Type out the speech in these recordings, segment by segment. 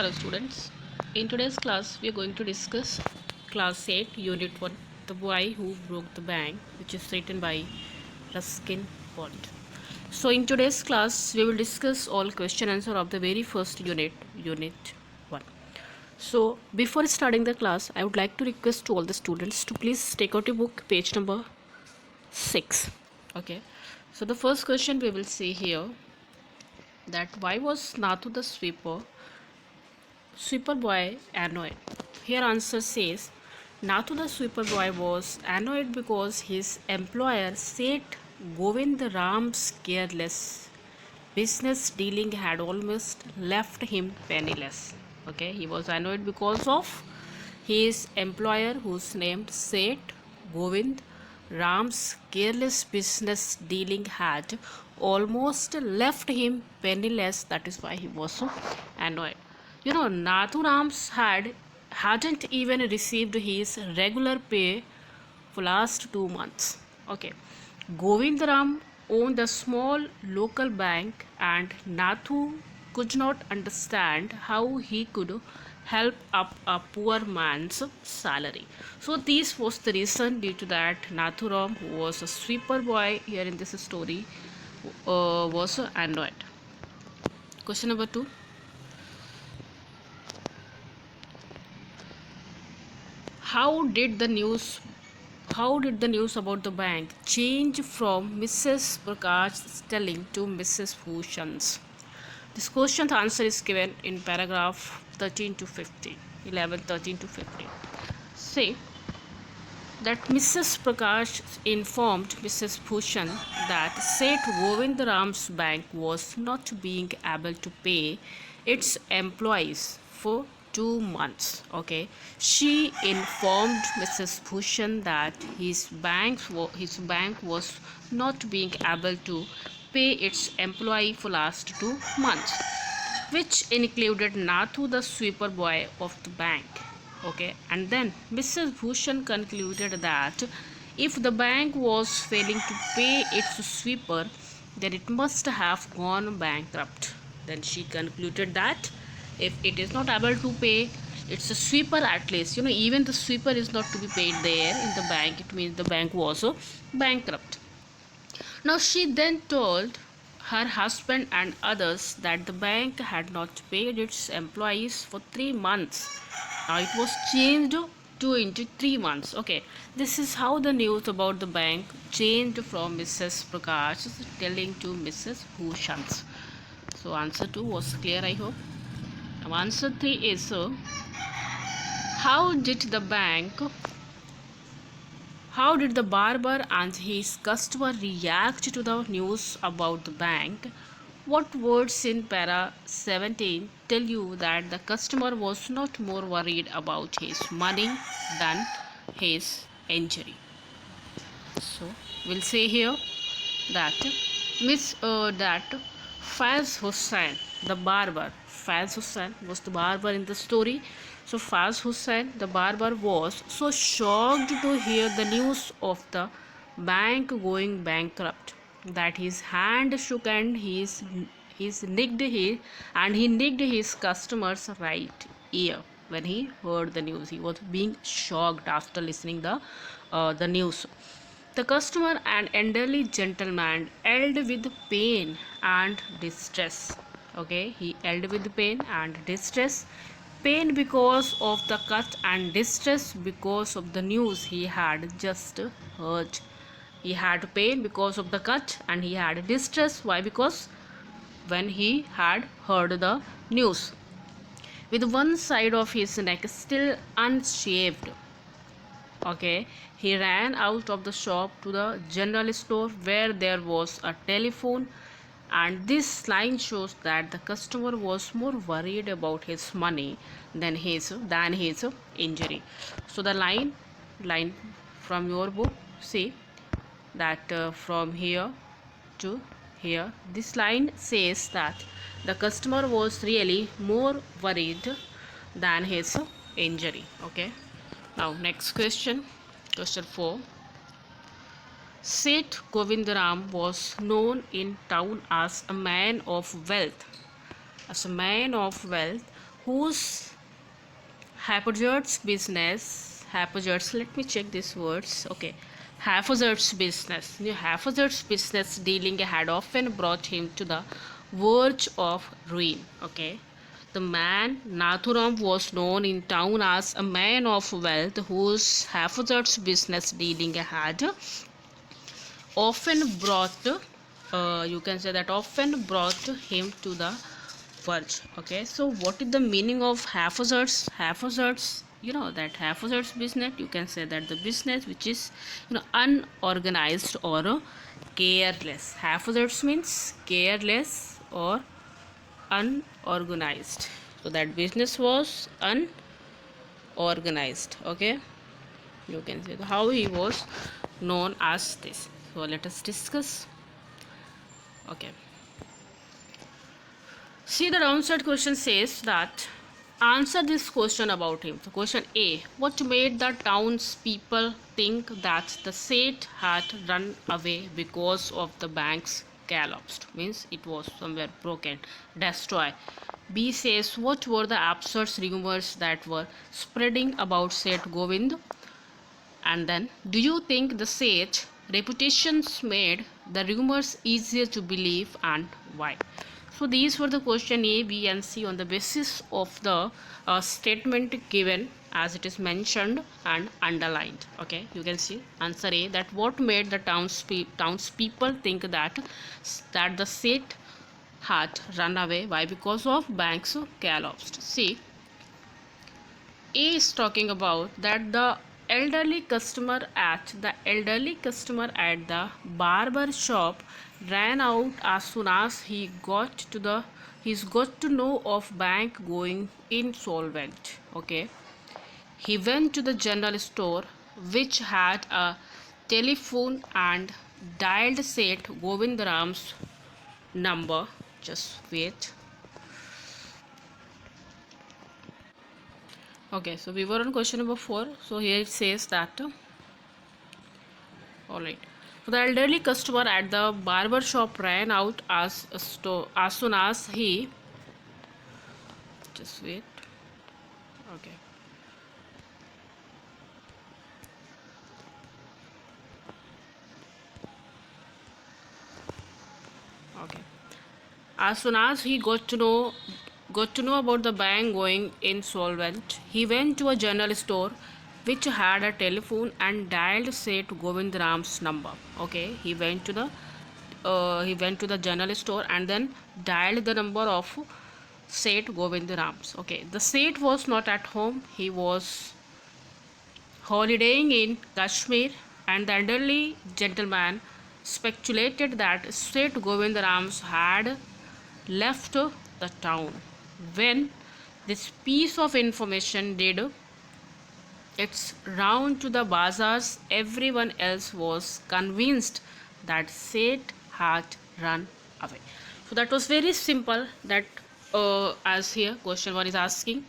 Hello students, in today's class we are going to discuss class 8 unit 1, The Boy Who Broke the Bank, which is written by Ruskin Bond. So in today's class we will discuss all question answer of the very first unit 1. So before starting the class, I would like to request to all the students to please take out your book, page number 6. Okay, so the first question we will see here, that why was Nathu the sweeper boy annoyed? Here answer says Nathu the sweeper boy was annoyed because his employer said Govind Ram's careless business dealing had almost left him penniless. Okay, he was annoyed because of his employer, whose name said Govind Ram's careless business dealing had almost left him penniless. That is why he was so annoyed. Nathu Rams hadn't even received his regular pay for last 2 months. Okay, Govind Ram owned a small local bank, and Nathu could not understand how he could help up a poor man's salary. So this was the reason. Due to that, Nathu Ram, who was a sweeper boy here in this story, was annoyed. Question number 2. How did the news about the bank change from Mrs. Prakash's telling to Mrs. Bhushan's? This question's answer is given in paragraph 13 to 15, 11, 13 to 15. Say that Mrs. Prakash informed Mrs. Bhushan that Seth Govind Ram's bank was not being able to pay its employees for 2 months. Okay, she informed Mrs. Bhushan that his bank was not being able to pay its employee for last 2 months, which included Nathu, the sweeper boy of the bank. Okay, and then Mrs. Bhushan concluded that if the bank was failing to pay its sweeper, then it must have gone bankrupt. Then she concluded that if it is not able to pay its sweeper, at least even the sweeper is not to be paid there in the bank, it means the bank was bankrupt. Now she then told her husband and others that the bank had not paid its employees for 3 months. Now it was changed to into 3 months. Okay, this is how the news about the bank changed from Mrs. Prakash telling to Mrs. Bhushan's. So answer 2 was clear, I hope. Now answer 3 is how did the barber and his customer react to the news about the bank? What words in para 17 tell you that the customer was not more worried about his money than his injury? So we'll say here that Faz Hussain, the barber, Faz Hussain was the barber in the story. So Faz Hussain, the barber, was so shocked to hear the news of the bank going bankrupt that his hand shook and he nicked his customer's right ear when he heard the news. He was being shocked after listening the news. The customer, an elderly gentleman, yelled with pain and distress. Okay, he yelled with pain and distress. Pain because of the cut and distress because of the news he had just heard. He had pain because of the cut and he had distress. Why? Because when he had heard the news. With one side of his neck still unshaved. Okay, he ran out of the shop to the general store where there was a telephone, and this line shows that the customer was more worried about his money than his injury. So the line from your book, see that from here to here, this line says that the customer was really more worried than his injury. Okay, now next question 4. Seth Govindaram was known in town as a man of wealth. whose haphazard's business, haphazard's, let me check these words, okay, haphazard's business, haphazard's business dealing had often brought him to the verge of ruin, okay. The man Nathuram was known in town as a man of wealth whose haphazard's business dealing had often brought, you can say that often brought him to the verge, okay. So what is the meaning of haphazards? Haphazards, you know that haphazards business, you can say that the business which is, unorganized or careless. Haphazards means careless or unorganized, so that business was unorganized, okay. You can say how he was known as this. So let us discuss, okay. See, the downside question says that answer this question about him. So question A, what made the townspeople think that the Seth had run away because of the bank's collapsed? Means it was somewhere broken, destroyed. B says, what were the absurd rumors that were spreading about Seth Govind? And then, do you think the Seth reputations made the rumors easier to believe, and why? So these were the question A, B and C on the basis of the statement given as it is mentioned and underlined, okay. You can see answer A, that what made the townspeople think that the Seth had run away. Why? Because of banks collapsed. See, A is talking about that the elderly customer at the barber shop ran out as soon as he's got to know of bank going insolvent, okay. He went to the general store which had a telephone and dialed Seth Govindaram's number. Just wait. Okay, so we were on question number 4. So here it says that, alright. So the elderly customer at the barber shop ran out as soon as he, just wait. Okay. Okay. As soon as he got to know about the bank going insolvent, he went to a general store which had a telephone and dialed Seth Govindram's number. Okay, he went to the general store and then dialed the number of Seth Govindram's. Okay, the Seth was not at home. He was holidaying in Kashmir, and the elderly gentleman speculated that Seth Govindram's had left the town. When this piece of information did its round to the bazaars, everyone else was convinced that Seth had run away. So that was very simple. That as here question 1 is asking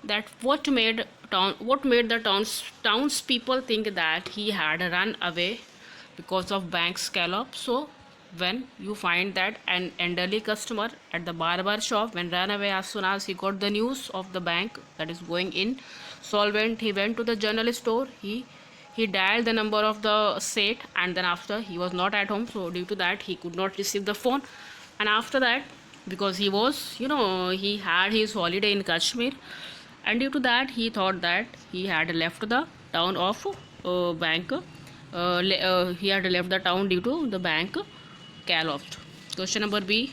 that what made the townspeople think that he had run away because of bank scallop. So when you find that an elderly customer at the barber shop when ran away as soon as he got the news of the bank that is going insolvent, he went to the general store, he dialed the number of the Seth, and then after he was not at home, so due to that he could not receive the phone, and after that because he was he had his holiday in Kashmir, and due to that he thought that he had left the town of bank he had left the town due to the bank collapsed. Question number B,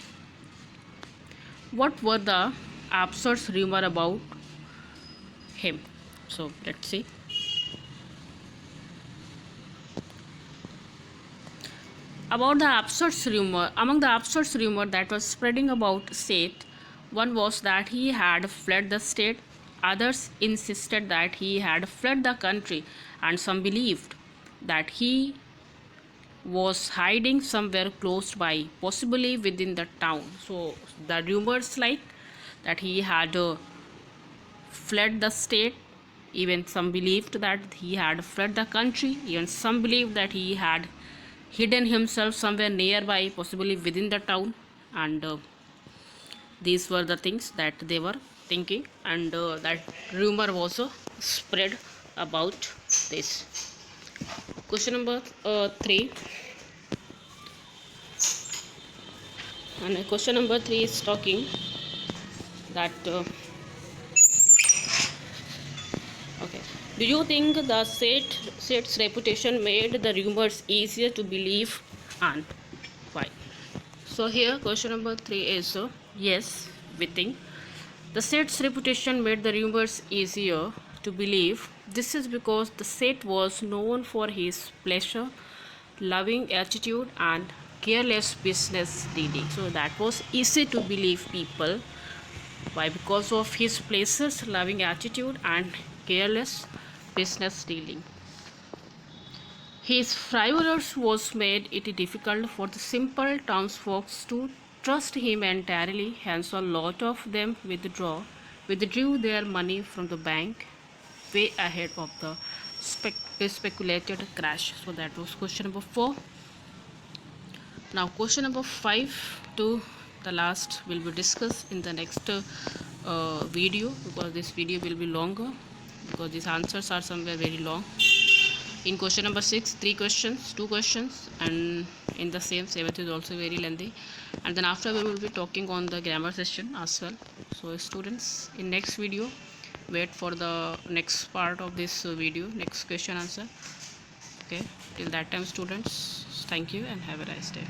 what were the absurd rumor about him? So let's see. About the absurd rumor, among the absurd rumor that was spreading about Seth, one was that he had fled the state, others insisted that he had fled the country, and some believed that he was hiding somewhere close by, possibly within the town. So the rumors like that he had fled the state, even some believed that he had fled the country, even some believed that he had hidden himself somewhere nearby, possibly within the town, and these were the things that they were thinking, and that rumor was spread about this. Question number 3, and question number 3 is talking that okay, do you think the set's reputation made the rumors easier to believe, and why? So here question number 3 is yes, we think the set's reputation made the rumors easier to believe. This is because the set was known for his pleasure loving attitude and careless business dealing. So that was easy to believe people. Why? Because of his pleasures loving attitude and careless business dealing. His frivolous was made it difficult for the simple townsfolk to trust him entirely, hence a lot of them withdrew their money from the bank way ahead of the speculated crash. So that was question number 4. Now question number 5 to the last will be discussed in the next video, because this video will be longer, because these answers are somewhere very long. In question number 6, 3 questions, 2 questions, and in the same 7th is also very lengthy. And then after we will be talking on the grammar session as well. So students, in next video, wait for the next part of this video, next question answer. Okay, till that time students, thank you and have a nice day.